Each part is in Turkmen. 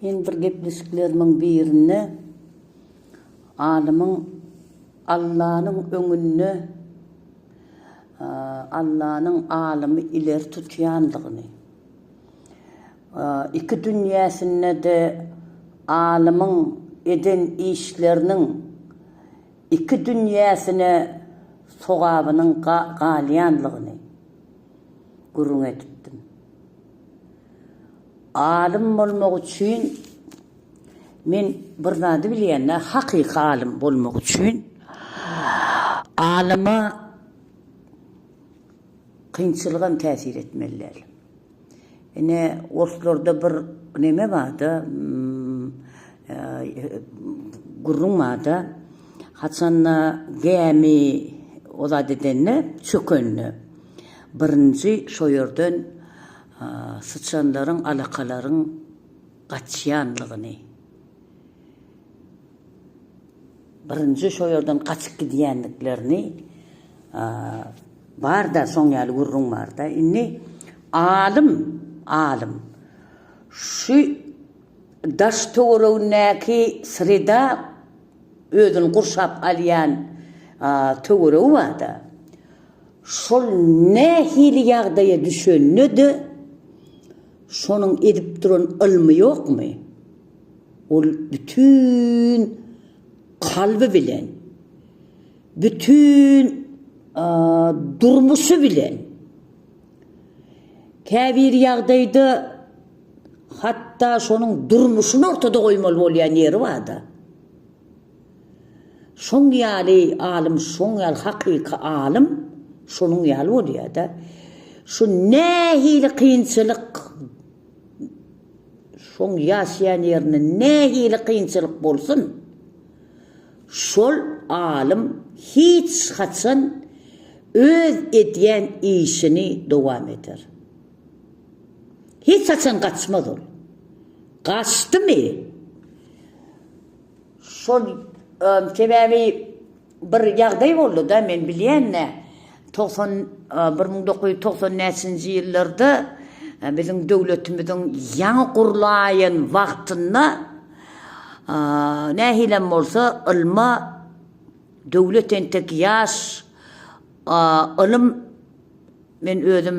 En bir gepleşiklerimin birine alımın Allah'ın öňünde Allah'ın alımı ileri tutýandygyny. İki dünyasynda de alımın eden işlerinin iki dünyasyna sogabynyň galyandygyny gurrun etdim. Alim bolmak üçin men bir zady bilýänler, hakyky alim bolmak üçin alyma kynçylyga täsir etmeliler. Ene ortalarda bir neme barda, gurrunmada haçanna gämi o da dedenle çökönlü. Birinci şo ýerden sıçanlaryň alakalaryň gaçýanlygyny. Birinci şo ýerden gaçyp gidýänliklerini barda soň ýaly gurrun barda. Inni alim şu daş töwereğindäki sırada özüni gurşap alýan töwereği barda. Şol ne hili ýagdaýa düşenledi, şonuň edip duran ilmi ýokmy? Ol bütün kalbi bilen, bütün durmuşu bilen, käbir ýagdaýda hatta şonuň durmuşyny ortada goýmaly bolýan ýeri barda. Şoň ýaly alim, şoň ýaly hakyky alim, şonuň ýaly bolýar da. Şu nähili kynçylyk, şoň ýaşaýan ýerine nähili kynçylyk bolsun, şol alim hiç haçan öz edýän işini dowam eder. Hiç haçan gaçmaz ol. Gaçdymy? Şol sebebi bir ýagdaý boldy da, men bilýänne 1990-njy ýyllarda biziň döwletimiziň ýaňy gurulaýan wagtynda nähilem bolsa ilma döwlet entek ýaş ilim, men özüm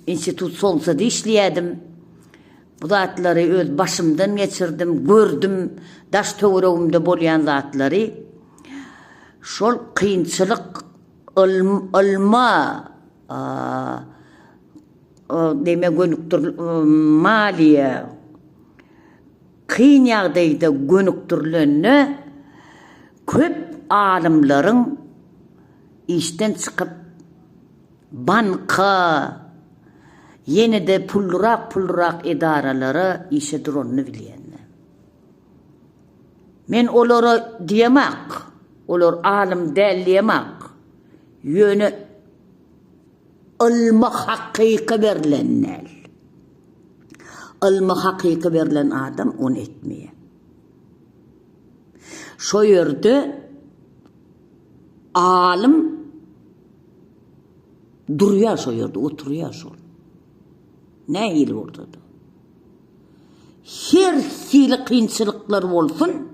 institut soňsada işleýärdim. Bu zatlary öz başymdan geçirdim, gördüm, daş töweregimde bolýan zatlary. Şol kynçylyk ilma deme gönükdir maliýe kyn ýagdaýda gönükdirlenni köp alimlaryň işten çykyp banka ýene-de pullurak edaralary işe duranyny bilýänler. Men olara diýemek, olar alim däliýemek, ýöne ilmi hakyky berilenler. Ilmi hakyky berilen adam onu etmeýär. Şo ýerde alim durýar, şo ýerde oturýar şol. Nähili ortada? Her hili kynçylyklar bolsun,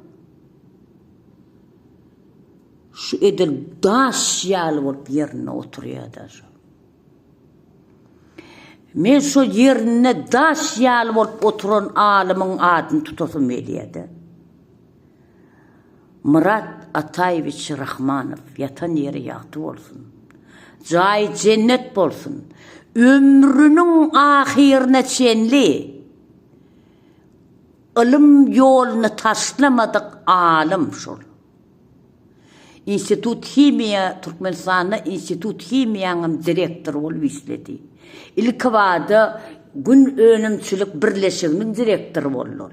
şu edil daş ýaly bolup ýerine oturýar da. Men şu ýerine daş ýaly bolup oturan alimyň adyny tutasym gelýärdi. Murat Ataýewiç Rahmanow ýatan ýeri ýagty bolsun. Jaý cennet bolsun. Ömrünün ahirine çenli ilim yolunu taşlamadık alim şol. İnstitut Himiya, Türkmenistan'da İnstitut Himiyanın direktörü olup işledi. İlki vada gün önümçülük birleşiginin direktörü oldu.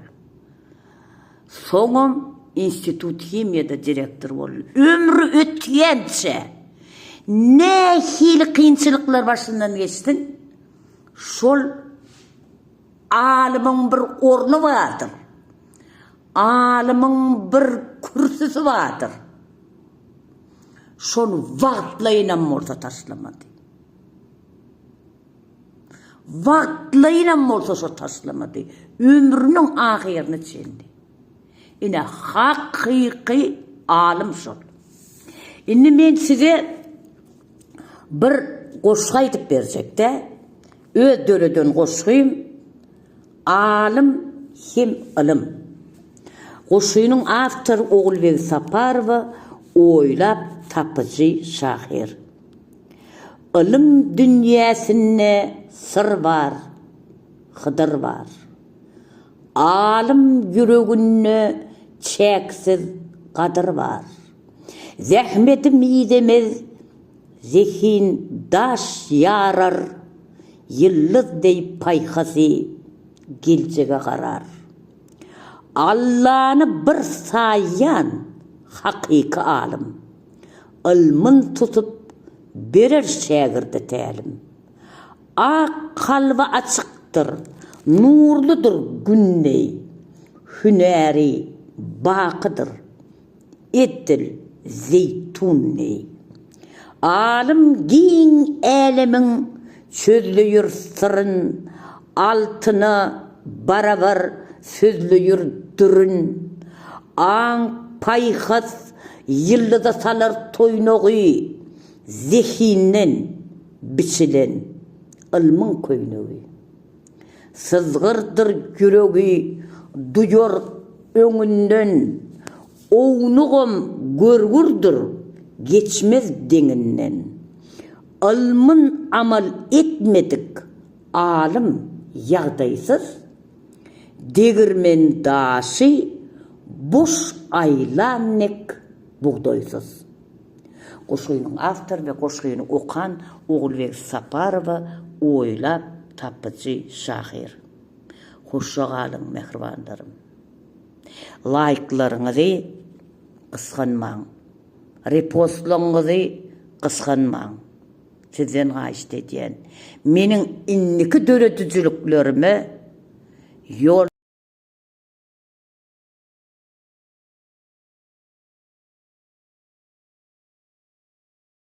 Soňam İnstitut Himiyada direktör oldu. Ömrü ötýänçe ne hili kynçylyklar başyndan geçtin, şol alymyň bir orny bardyr. Alymyň bir kürsüsi bardyr. Şonu wagtlaýynam orta taşlamady. Vaktlayla bolsa şo taşlamadı. Ömrünün ahirini çendi. Ine hakiki alim şol. Indi men size bir goşga aytyp berjek de, öz döreden goşgym, alim hem ilim. Goşgynyň awtory Oğulbek Saparow, oýlap tapıcı şahir. Ilim dünýäsinde sır var, Hıdır var. Alim yüreginde çeksiz kadır var. Zahmeti midemiz zihin daş yarar, yıldız deyip payhası geleceğe karar. Allah'ını bir sayan hakiki alim, ilmin tutup berer şagirde tälim. Kalbi açıktır, nurludur günney, hüneri bakıdır, etil zeytunney. Alim giyin elimin sözlüyür sırın, altını barabar sözlüyür dürün. An payhas yıllıda salar toynoğu, zihinen biçilen ilmin köynöğü. Sızgırdır yüreği, duyur öňünden, oğnuğum görgürdür, geçmez deninden. Ilmin amal etmedik, alim yağdaysız, degirmen daşı, boş aylanek buğdaysız. Goşgynyň awtory we goşgyny okan Oğulbek Saparow, oýlap tapıcı şahir. Hoşça kalın mehribanlarım. Like'larınızı kıskanmaň. Repostlaryňyzy kıskanmaň. Sizden gaýşdy diýen. Meniň inniki döretüjülüklerime yol